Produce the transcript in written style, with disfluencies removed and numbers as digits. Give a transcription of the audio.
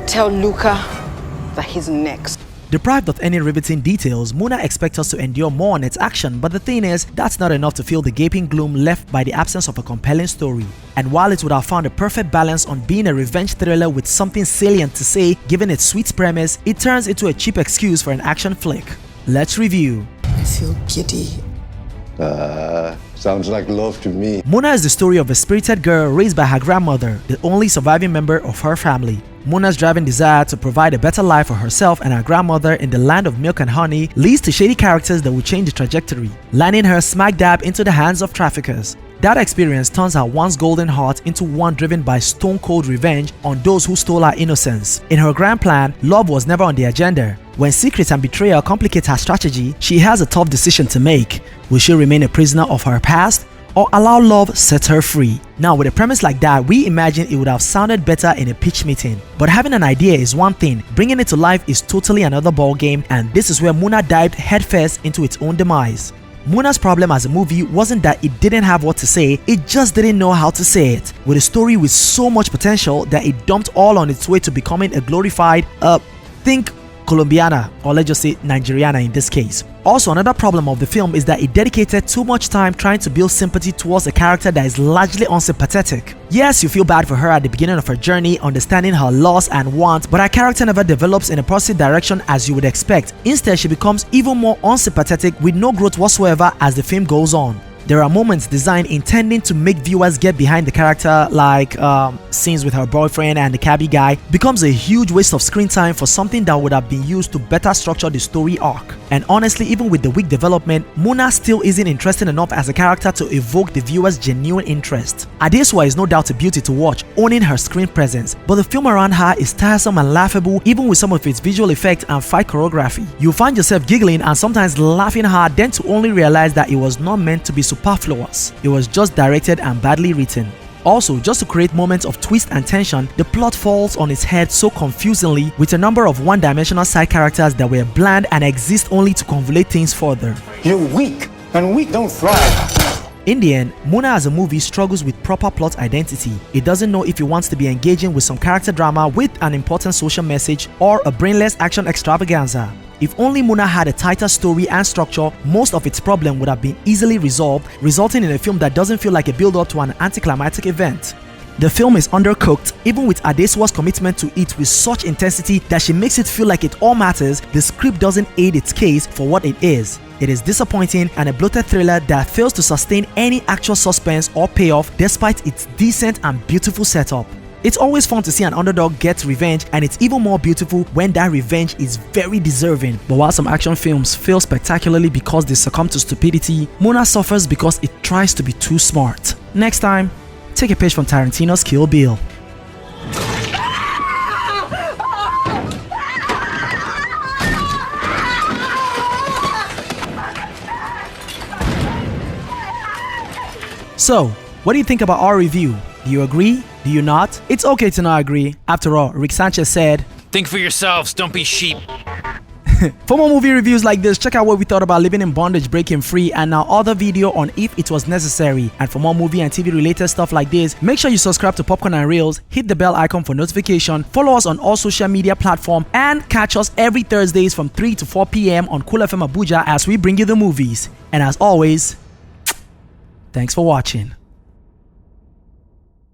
Tell Luca that he's next. Deprived of any riveting details, Muna expects us to endure more on its action, but the thing is, that's not enough to fill the gaping gloom left by the absence of a compelling story. And while it would have found a perfect balance on being a revenge thriller with something salient to say given its sweet premise, it turns into a cheap excuse for an action flick. Let's review. I feel giddy. Sounds like love to me. Muna is the story of a spirited girl raised by her grandmother, the only surviving member of her family. Muna's driving desire to provide a better life for herself and her grandmother in the land of milk and honey leads to shady characters that will change the trajectory, landing her smack dab into the hands of traffickers. That experience turns her once golden heart into one driven by stone-cold revenge on those who stole her innocence. In her grand plan, love was never on the agenda. When secrets and betrayal complicate her strategy, she has a tough decision to make. Will she remain a prisoner of her past, or allow love set her free? Now, with a premise like that, we imagine it would have sounded better in a pitch meeting. But having an idea is one thing, bringing it to life is totally another ballgame, and this is where Muna dived headfirst into its own demise. Muna's problem as a movie wasn't that it didn't have what to say, it just didn't know how to say it. With a story with so much potential that it dumped all on its way to becoming a glorified, think Colombiana, or let's just say Nigeriana in this case. Also, another problem of the film is that it dedicated too much time trying to build sympathy towards a character that is largely unsympathetic. Yes, you feel bad for her at the beginning of her journey, understanding her loss and want, but her character never develops in a positive direction as you would expect. Instead, she becomes even more unsympathetic with no growth whatsoever as the film goes on. There are moments designed intending to make viewers get behind the character, like scenes with her boyfriend and the cabbie guy, becomes a huge waste of screen time for something that would have been used to better structure the story arc. And honestly, even with the weak development, Muna still isn't interesting enough as a character to evoke the viewer's genuine interest. ADESUA is no doubt a beauty to watch, owning her screen presence, but the film around her is tiresome and laughable even with some of its visual effects and fight choreography. You'll find yourself giggling and sometimes laughing hard, then to only realize that it was not meant to be superfluous. It was just directed and badly written. Also, just to create moments of twist and tension, the plot falls on its head so confusingly with a number of one-dimensional side characters that were bland and exist only to convolute things further. You're weak, and weak don't thrive. In the end, Muna as a movie struggles with proper plot identity. It doesn't know if it wants to be engaging with some character drama with an important social message or a brainless action extravaganza. If only Muna had a tighter story and structure, most of its problem would have been easily resolved, resulting in a film that doesn't feel like a build-up to an anticlimactic event. The film is undercooked, even with ADESUA's commitment to it with such intensity that she makes it feel like it all matters. The script doesn't aid its case for what it is. It is disappointing and a bloated thriller that fails to sustain any actual suspense or payoff despite its decent and beautiful setup. It's always fun to see an underdog get revenge, and it's even more beautiful when that revenge is very deserving. But while some action films fail spectacularly because they succumb to stupidity, Muna suffers because it tries to be too smart. Next time, take a page from Tarantino's Kill Bill. So, what do you think about our review? Do you agree? Do you not? It's okay to not agree. After all, Rick Sanchez said, "Think for yourselves, don't be sheep." For more movie reviews like this, check out what we thought about Living in Bondage, Breaking Free, and our other video on If It Was Necessary. And for more movie and TV related stuff like this, make sure you subscribe to Popcorn and Reels, hit the bell icon for notification, follow us on all social media platforms, and catch us every Thursdays from 3 to 4 p.m. on Cool FM Abuja as we bring you the movies. And as always, thanks for watching.